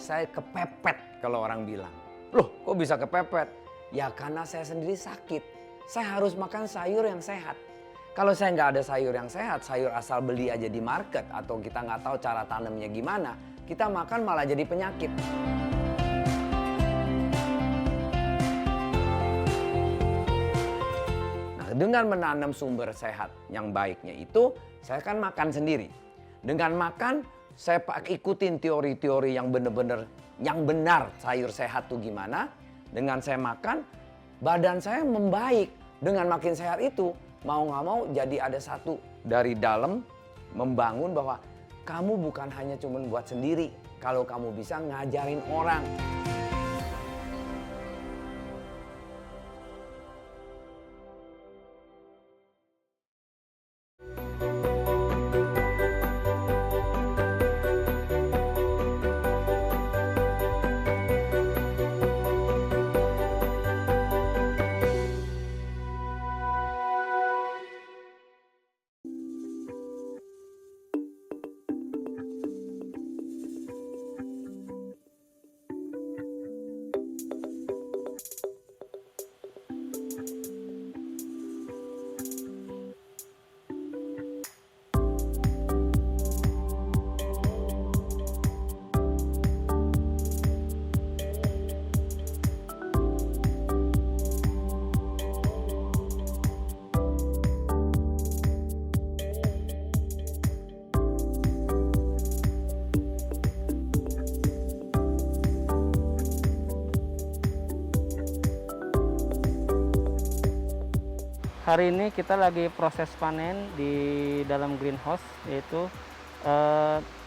saya kepepet kalau orang bilang. Loh kok bisa kepepet? Ya karena saya sendiri sakit. Saya harus makan sayur yang sehat. Kalau saya nggak ada sayur yang sehat, sayur asal beli aja di market atau kita nggak tahu cara tanamnya gimana, kita makan malah jadi penyakit. Nah, dengan menanam sumber sehat yang baiknya itu, saya kan makan sendiri. Dengan makan, saya ikutin teori-teori yang benar sayur sehat tuh gimana. Dengan saya makan, badan saya membaik. Dengan makin sehat itu, mau nggak mau jadi ada satu dari dalam membangun bahwa kamu bukan hanya cuma buat sendiri. Kalau kamu bisa ngajarin orang. Hari ini kita lagi proses panen di dalam greenhouse, yaitu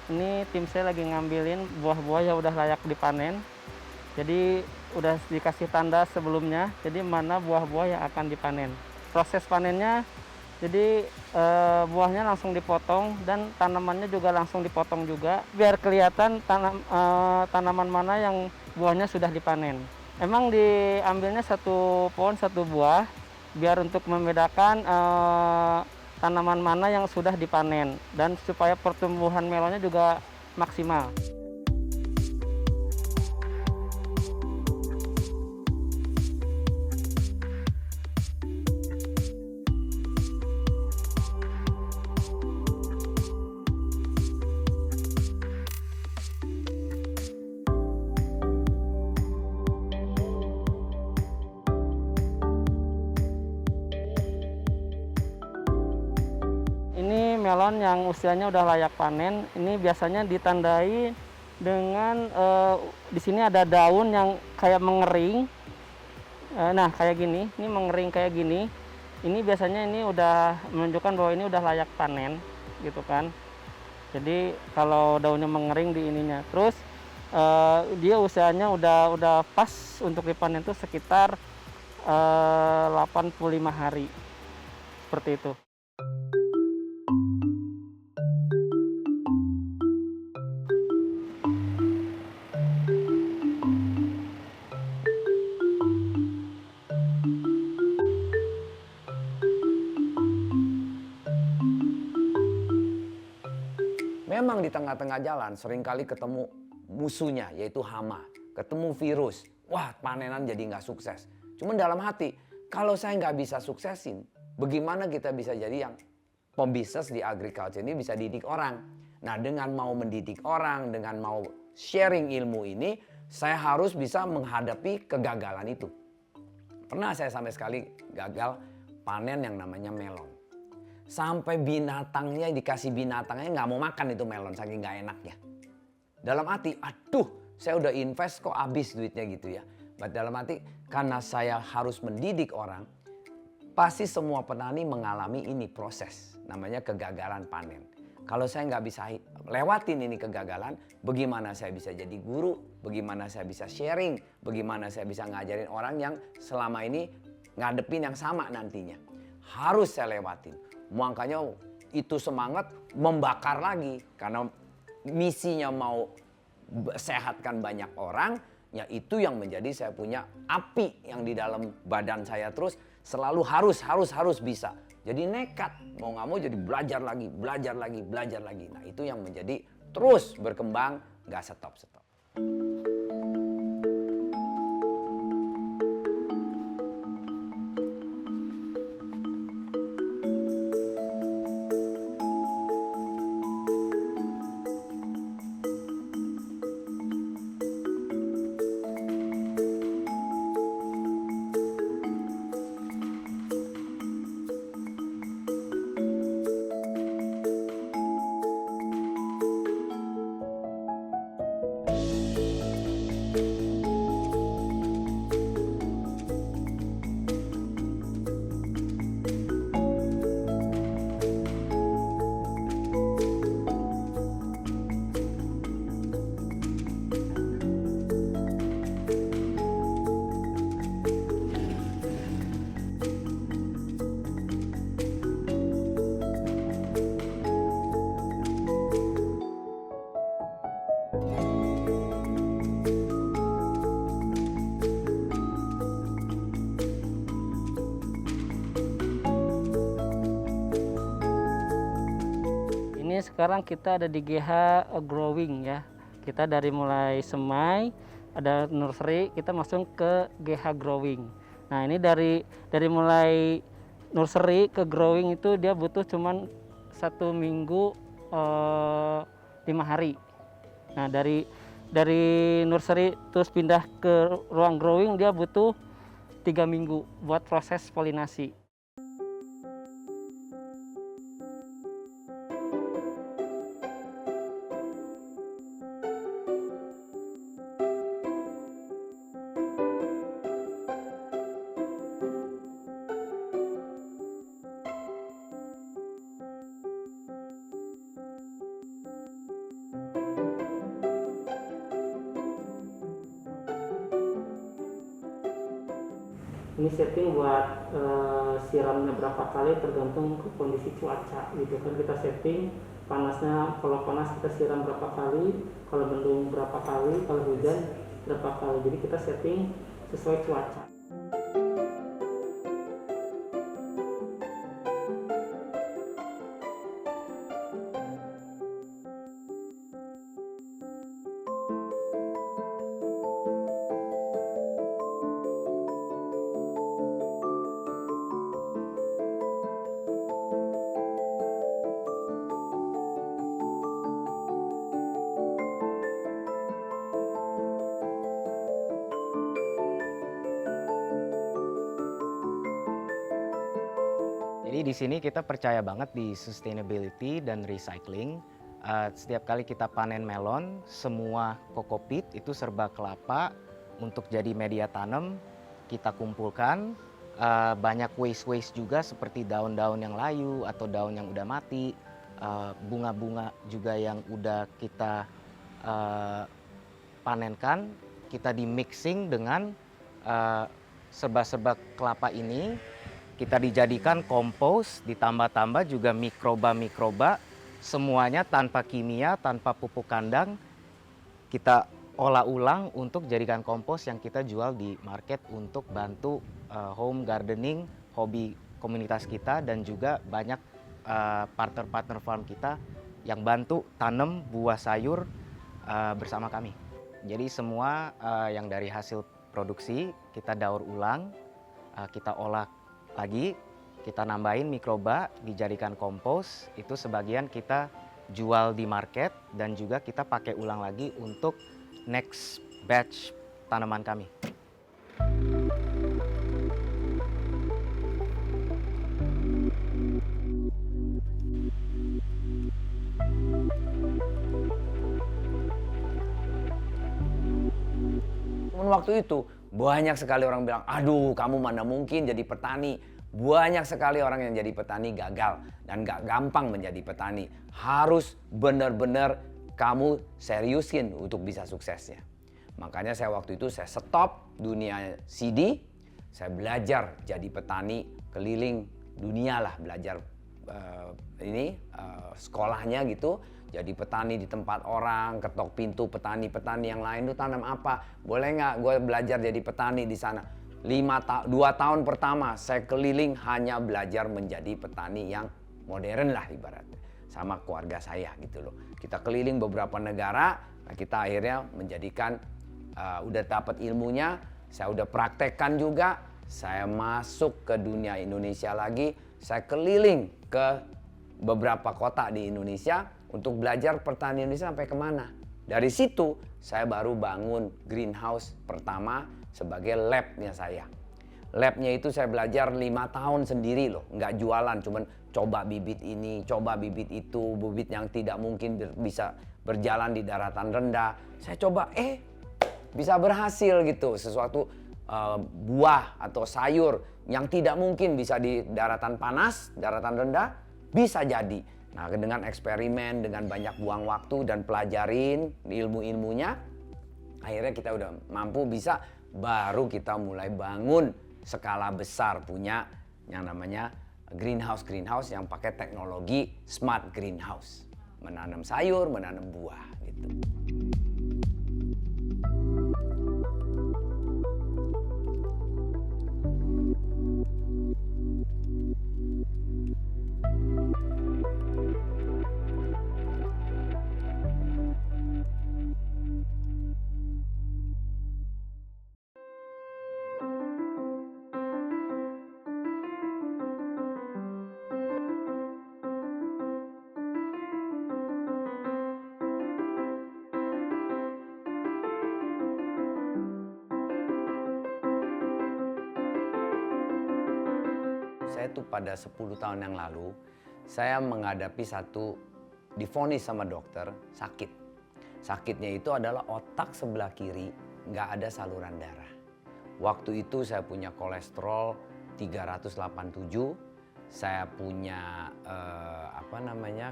ini tim saya lagi ngambilin buah-buah yang udah layak dipanen. Jadi udah dikasih tanda sebelumnya, jadi mana buah-buah yang akan dipanen. Proses panennya, jadi buahnya langsung dipotong dan tanamannya juga langsung dipotong juga, biar kelihatan tanaman mana yang buahnya sudah dipanen. Emang diambilnya satu pohon satu buah, biar untuk membedakan tanaman mana yang sudah dipanen dan supaya pertumbuhan melonnya juga maksimal. Ini melon yang usianya udah layak panen. Ini biasanya ditandai dengan di sini ada daun yang kayak mengering. Nah, kayak gini. Ini mengering kayak gini. Ini biasanya ini udah menunjukkan bahwa ini udah layak panen, gitu kan. Jadi kalau daunnya mengering di ininya, terus dia usianya udah pas untuk dipanen itu sekitar 85 hari. Seperti itu. Memang di tengah-tengah jalan seringkali ketemu musuhnya yaitu hama, ketemu virus. Wah panenan jadi nggak sukses. Cuman dalam hati, kalau saya nggak bisa suksesin, bagaimana kita bisa jadi yang pembisnis di agriculture ini bisa didik orang. Nah dengan mau mendidik orang, dengan mau sharing ilmu ini, saya harus bisa menghadapi kegagalan itu. Pernah saya sampai sekali gagal panen yang namanya melon. Sampai binatangnya dikasih binatangnya nggak mau makan itu melon saking nggak enaknya. Dalam hati, aduh saya udah invest kok habis duitnya gitu ya. Dalam hati karena saya harus mendidik orang, pasti semua petani mengalami ini proses namanya kegagalan panen. Kalau saya nggak bisa lewatin ini kegagalan, bagaimana saya bisa jadi guru, bagaimana saya bisa sharing, bagaimana saya bisa ngajarin orang yang selama ini ngadepin yang sama nantinya. Harus saya lewatin. Makanya itu semangat membakar lagi karena misinya mau sehatkan banyak orang, ya itu yang menjadi saya punya api yang di dalam badan saya terus selalu harus bisa. Jadi nekat mau nggak mau jadi belajar lagi. Nah itu yang menjadi terus berkembang nggak stop. ini sekarang kita ada di GH Growing ya. Kita dari mulai semai, ada nursery, kita masuk ke GH Growing. Nah ini dari mulai nursery ke growing itu dia butuh cuman 1 minggu 5 hari. Nah dari nursery terus pindah ke ruang growing dia butuh 3 minggu buat proses polinasi. Ini setting buat siramnya berapa kali tergantung ke kondisi cuaca gitu kan, kita setting panasnya, kalau panas kita siram berapa kali, kalau mendung berapa kali, kalau hujan berapa kali, jadi kita setting sesuai cuaca. Jadi di sini kita percaya banget di sustainability dan recycling. Setiap kali kita panen melon, semua kokopit itu serba kelapa untuk jadi media tanam kita kumpulkan. Banyak waste juga seperti daun-daun yang layu atau daun yang udah mati, bunga-bunga juga yang udah kita panenkan, kita di mixing dengan serba-serba kelapa ini. Kita dijadikan kompos, ditambah-tambah juga mikroba-mikroba, semuanya tanpa kimia, tanpa pupuk kandang. Kita olah ulang untuk jadikan kompos yang kita jual di market untuk bantu home gardening, hobi komunitas kita, dan juga banyak partner-partner farm kita yang bantu tanam buah sayur bersama kami. Jadi semua yang dari hasil produksi kita daur ulang, kita olah lagi, kita nambahin mikroba, dijadikan kompos, itu sebagian kita jual di market dan juga kita pakai ulang lagi untuk next batch tanaman kami. Waktu itu banyak sekali orang bilang, aduh kamu mana mungkin jadi petani. Banyak sekali orang yang jadi petani gagal dan gak gampang menjadi petani. Harus benar-benar kamu seriusin untuk bisa suksesnya. Makanya saya waktu itu saya stop dunia CD, saya belajar jadi petani keliling dunia lah, belajar sekolahnya gitu. Jadi petani di tempat orang, ketok pintu petani-petani yang lain, itu tanam apa? Boleh nggak gue belajar jadi petani di sana? 2 tahun pertama saya keliling hanya belajar menjadi petani yang modern lah ibaratnya. Sama keluarga saya gitu loh. Kita keliling beberapa negara, nah kita akhirnya menjadikan, udah dapat ilmunya, saya udah praktekkan juga, saya masuk ke dunia Indonesia lagi, saya keliling ke beberapa kota di Indonesia, untuk belajar pertanian Indonesia sampai kemana. Dari situ saya baru bangun greenhouse pertama sebagai labnya saya. Labnya itu saya belajar 5 tahun sendiri loh, nggak jualan, cuman coba bibit ini, coba bibit itu, bibit yang tidak mungkin bisa berjalan di daratan rendah. Saya coba, bisa berhasil gitu, sesuatu buah atau sayur yang tidak mungkin bisa di daratan panas, daratan rendah, bisa jadi. Nah, dengan eksperimen, dengan banyak buang waktu dan pelajarin ilmu-ilmunya, akhirnya kita udah mampu bisa, baru kita mulai bangun skala besar punya yang namanya greenhouse yang pakai teknologi smart greenhouse. Menanam sayur, menanam buah gitu. saya tuh pada 10 tahun yang lalu, saya menghadapi divonis sama dokter sakit. Sakitnya itu adalah otak sebelah kiri, nggak ada saluran darah. Waktu itu saya punya kolesterol 387, saya punya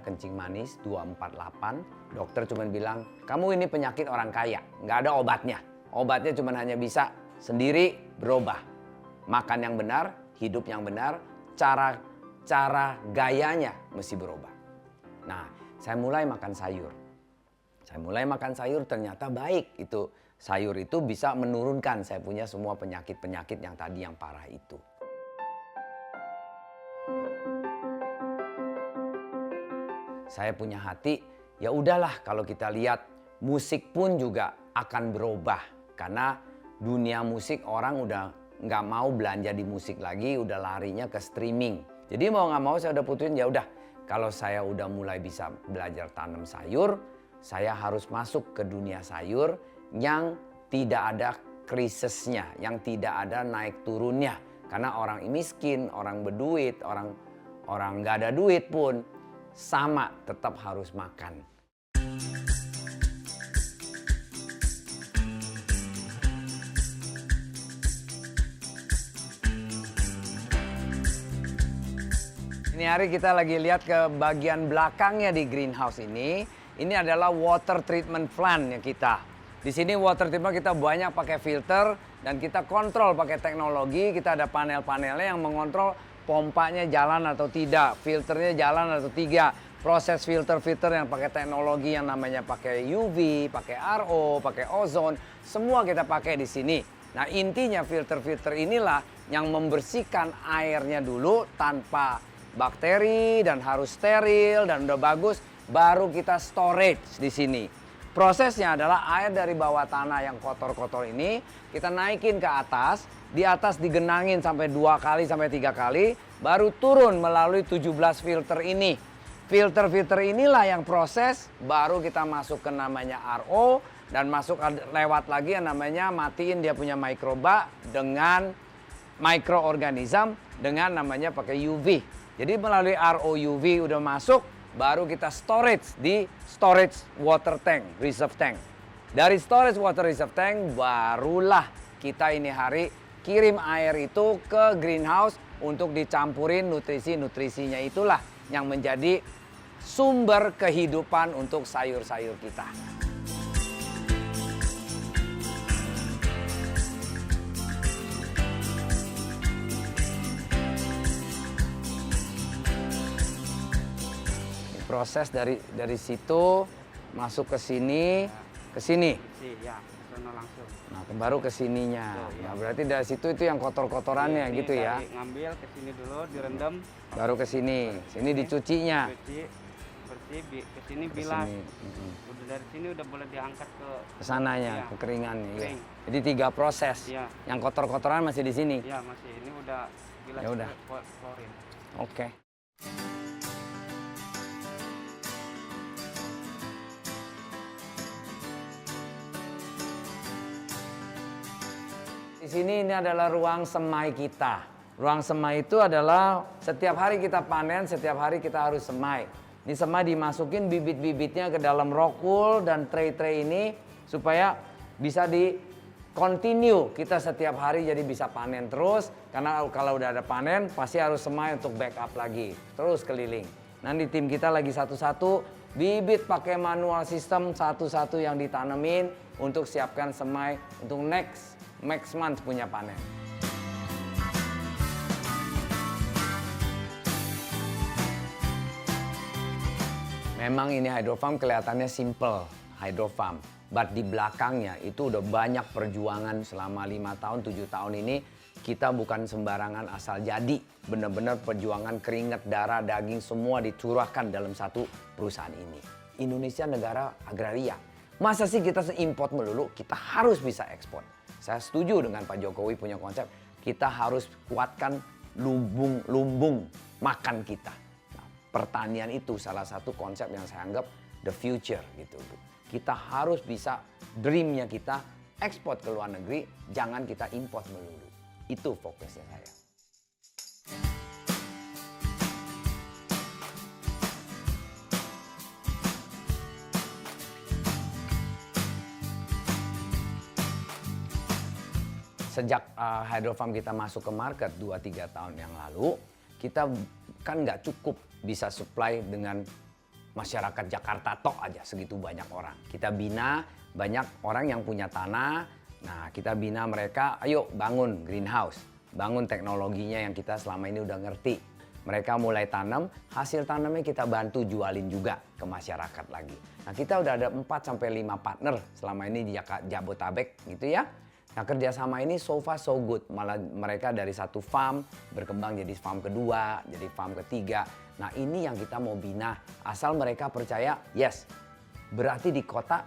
kencing manis 248. Dokter cuma bilang, kamu ini penyakit orang kaya, nggak ada obatnya. Obatnya cuma hanya bisa sendiri berubah. Makan yang benar, hidup yang benar, cara gayanya mesti berubah. Nah, saya mulai makan sayur. Ternyata baik itu. Sayur itu bisa menurunkan saya punya semua penyakit-penyakit yang tadi yang parah itu. Saya punya hati, ya udahlah kalau kita lihat musik pun juga akan berubah. Karena dunia musik orang udah nggak mau belanja di musik lagi, udah larinya ke streaming. Jadi mau nggak mau saya udah putusin, ya udah kalau saya udah mulai bisa belajar tanam sayur, saya harus masuk ke dunia sayur yang tidak ada krisisnya, yang tidak ada naik turunnya. Karena orang miskin, orang berduit, orang nggak ada duit pun sama tetap harus makan. Ini hari kita lagi lihat ke bagian belakangnya di greenhouse ini. Ini adalah water treatment plant-nya kita. Di sini water treatment kita banyak pakai filter dan kita kontrol pakai teknologi. Kita ada panel-panelnya yang mengontrol pompanya jalan atau tidak, filternya jalan atau tidak. Proses filter-filter yang pakai teknologi yang namanya pakai UV, pakai RO, pakai ozon, semua kita pakai di sini. Nah, intinya filter-filter inilah yang membersihkan airnya dulu tanpa bakteri dan harus steril dan udah bagus, baru kita storage di sini. Prosesnya adalah air dari bawah tanah yang kotor-kotor ini kita naikin ke atas, di atas digenangin sampai 2 kali sampai 3 kali, baru turun melalui 17 filter ini. Filter-filter inilah yang proses, baru kita masuk ke namanya RO dan masuk lewat lagi yang namanya matiin dia punya mikroba dengan mikroorganisme dengan namanya pakai UV. Jadi melalui RO UV udah masuk, baru kita storage di storage water tank, reserve tank. Dari storage water reserve tank, barulah kita ini hari kirim air itu ke greenhouse untuk dicampurin nutrisi-nutrisinya, itulah yang menjadi sumber kehidupan untuk sayur-sayur kita. Proses dari situ masuk ke sini, ke sini. Ya, sono langsung. Nah, baru ke sininya. Nah, berarti dari situ itu yang kotor-kotorannya gitu ya. Ngambil ke sini dulu, direndam. Baru ke sini. Sini dicucinya. Cuci, bersih, ke sini bilas. Udah dari sini udah boleh diangkat ke sananya, ya, kekeringannya. Ya. kering. Jadi 3 proses. Ya. Yang kotor-kotoran masih di sini. Ya, masih. Ini udah bilas. Ya udah. Klorin. Oke. Di sini ini adalah ruang semai kita. Ruang semai itu adalah setiap hari kita panen, setiap hari kita harus semai. Ini semai dimasukin bibit-bibitnya ke dalam rock wool dan tray-tray ini supaya bisa di continue. Kita setiap hari jadi bisa panen terus. Karena kalau udah ada panen pasti harus semai untuk backup lagi. Terus keliling. Nanti tim kita lagi satu-satu bibit pakai manual system, satu-satu yang ditanemin untuk siapkan semai untuk next month punya panen. Memang ini hydrofarm kelihatannya simple, hydrofarm. But di belakangnya itu udah banyak perjuangan selama 5 tahun, 7 tahun ini. Kita bukan sembarangan asal jadi. Benar-benar perjuangan keringat, darah, daging semua dicurahkan dalam satu perusahaan ini. Indonesia negara agraria. Masa sih kita import melulu? Kita harus bisa ekspor. Saya setuju dengan Pak Jokowi punya konsep, kita harus kuatkan lumbung makan kita. Nah, pertanian itu salah satu konsep yang saya anggap the future gitu. Kita harus bisa dreamnya kita ekspor ke luar negeri, jangan kita import melulu. Itu fokusnya saya. sejak hydrofarm kita masuk ke market 2-3 tahun yang lalu, kita kan nggak cukup bisa supply dengan masyarakat Jakarta tok aja segitu banyak orang. Kita bina banyak orang yang punya tanah. Nah, kita bina mereka, ayo bangun greenhouse, bangun teknologinya yang kita selama ini udah ngerti. Mereka mulai tanam, hasil tanamnya kita bantu jualin juga ke masyarakat lagi. Nah, kita udah ada 4-5 partner selama ini di Jabotabek gitu ya. Nah, kerjasama ini so far so good. Malah mereka dari satu farm berkembang jadi farm kedua, jadi farm ketiga. Nah, ini yang kita mau bina. Asal mereka percaya, yes, berarti di kota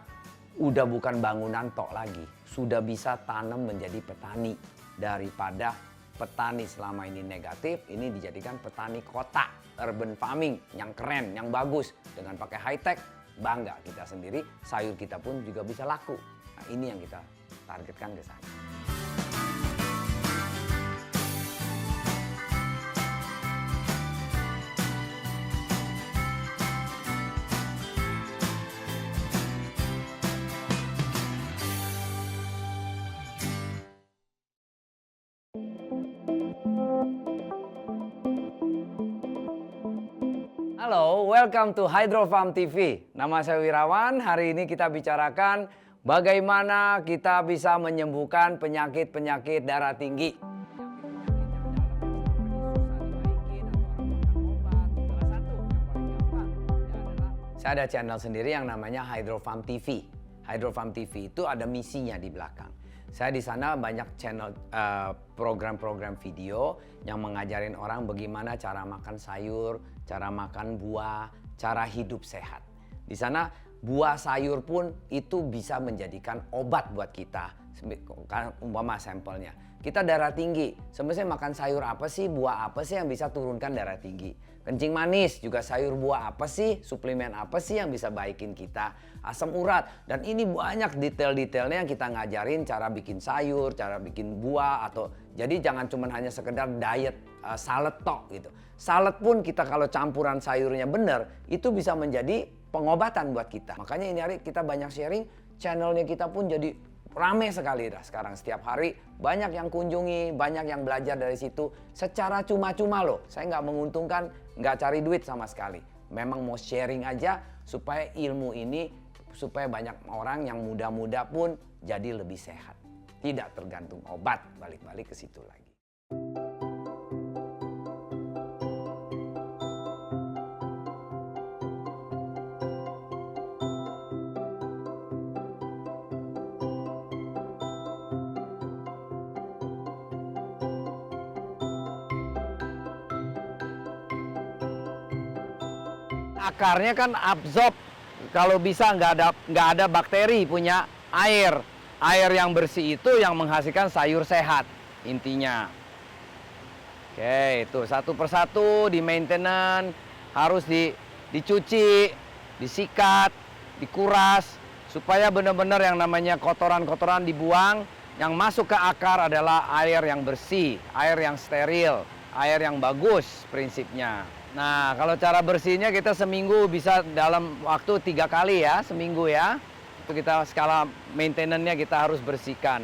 udah bukan bangunan tok lagi. Sudah bisa tanam menjadi petani. Daripada petani selama ini negatif, ini dijadikan petani kota, urban farming yang keren, yang bagus. Dengan pakai high tech, bangga kita sendiri, sayur kita pun juga bisa laku. Nah, ini yang kita targetkan ke sana. Halo, welcome to Hydrofarm TV. Nama saya Wirawan. Hari ini kita bicarakan bagaimana kita bisa menyembuhkan penyakit-penyakit darah tinggi. Saya ada channel sendiri yang namanya Hydrofarm TV. Hydrofarm TV itu ada misinya di belakang. Saya di sana banyak channel program-program video yang mengajarin orang bagaimana cara makan sayur, cara makan buah, cara hidup sehat. Di sana buah sayur pun itu bisa menjadikan obat buat kita. Umpama sampelnya, kita darah tinggi, sebenarnya makan sayur apa sih, buah apa sih yang bisa turunkan darah tinggi? Kencing manis juga sayur buah apa sih, suplemen apa sih yang bisa baikin kita? Asam urat, dan ini banyak detail-detailnya yang kita ngajarin cara bikin sayur, cara bikin buah, atau jadi jangan cuma hanya sekedar diet salad tok gitu. Salad pun kita kalau campuran sayurnya benar, itu bisa menjadi pengobatan buat kita. Makanya ini hari kita banyak sharing, channelnya kita pun jadi rame sekali dah sekarang. Setiap hari banyak yang kunjungi, banyak yang belajar dari situ secara cuma-cuma loh. Saya nggak menguntungkan, nggak cari duit sama sekali. Memang mau sharing aja supaya ilmu ini, supaya banyak orang yang muda-muda pun jadi lebih sehat. Tidak tergantung obat, balik-balik ke situ lagi. Akarnya kan absorb, kalau bisa nggak ada bakteri, punya air. Air yang bersih itu yang menghasilkan sayur sehat intinya. Oke, itu satu persatu di maintenance, harus dicuci, disikat, dikuras supaya benar-benar yang namanya kotoran-kotoran dibuang. Yang masuk ke akar adalah air yang bersih, air yang steril, air yang bagus prinsipnya. Nah, kalau cara bersihnya kita seminggu bisa dalam waktu 3 kali ya, seminggu ya. Itu kita skala maintenance-nya kita harus bersihkan.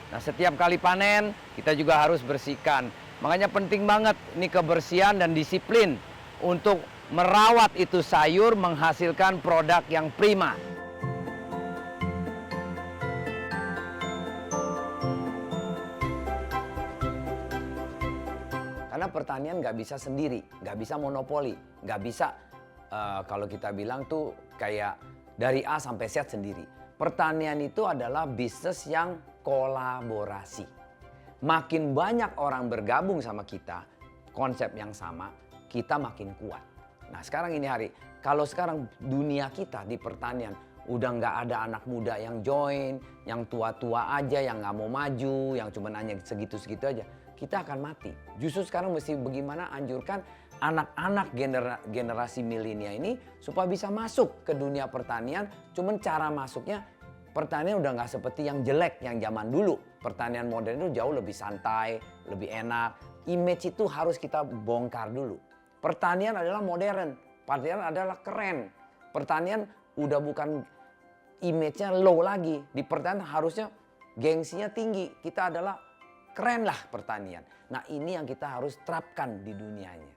Nah, setiap kali panen kita juga harus bersihkan. Makanya penting banget ini kebersihan dan disiplin untuk merawat itu sayur menghasilkan produk yang prima. Karena pertanian nggak bisa sendiri, nggak bisa monopoli, nggak bisa kalau kita bilang tuh kayak dari A sampai Z sendiri. Pertanian itu adalah bisnis yang kolaborasi. Makin banyak orang bergabung sama kita, konsep yang sama, kita makin kuat. Nah sekarang ini hari, kalau sekarang dunia kita di pertanian, udah nggak ada anak muda yang join, yang tua-tua aja, yang nggak mau maju, yang cuma hanya segitu-segitu aja. Kita akan mati. Justru sekarang mesti bagaimana anjurkan anak-anak generasi milenial ini supaya bisa masuk ke dunia pertanian. Cuman cara masuknya, pertanian udah nggak seperti yang jelek yang zaman dulu. Pertanian modern itu jauh lebih santai, lebih enak. Image itu harus kita bongkar dulu. Pertanian adalah modern, pertanian adalah keren. Pertanian udah bukan image-nya low lagi. Di pertanian harusnya gengsinya tinggi. Kita adalah keren lah pertanian. Nah ini yang kita harus terapkan di dunianya.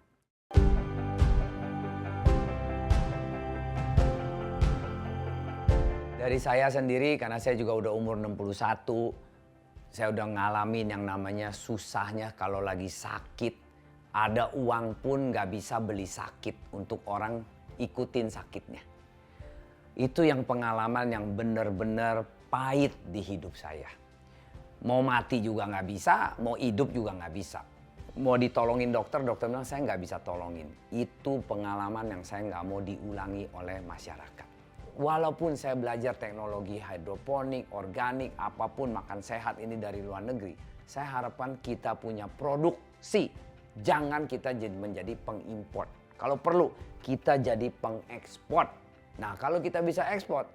Dari saya sendiri, karena saya juga udah umur 61, saya udah ngalamin yang namanya susahnya kalau lagi sakit. Ada uang pun gak bisa beli sakit untuk orang ikutin sakitnya. Itu yang pengalaman yang benar-benar pahit di hidup saya. Mau mati juga gak bisa, mau hidup juga gak bisa. Mau ditolongin dokter, dokter bilang saya gak bisa tolongin. Itu pengalaman yang saya gak mau diulangi oleh masyarakat. Walaupun saya belajar teknologi hidroponik, organik, apapun makan sehat ini dari luar negeri, saya harapkan kita punya produksi. Jangan kita menjadi pengimport. Kalau perlu, kita jadi pengekspor. Nah, kalau kita bisa ekspor,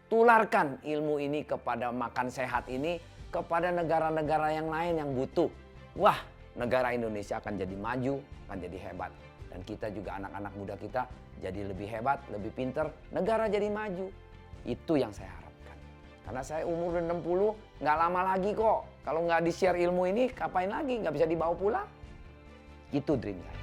tularkan ilmu ini kepada makan sehat ini kepada negara-negara yang lain yang butuh. Wah, negara Indonesia akan jadi maju, akan jadi hebat. Dan kita juga anak-anak muda kita jadi lebih hebat, lebih pinter, negara jadi maju. Itu yang saya harapkan. Karena saya umur 60, nggak lama lagi kok. Kalau nggak di-share ilmu ini, kapain lagi? Nggak bisa dibawa pulang. Itu dream saya.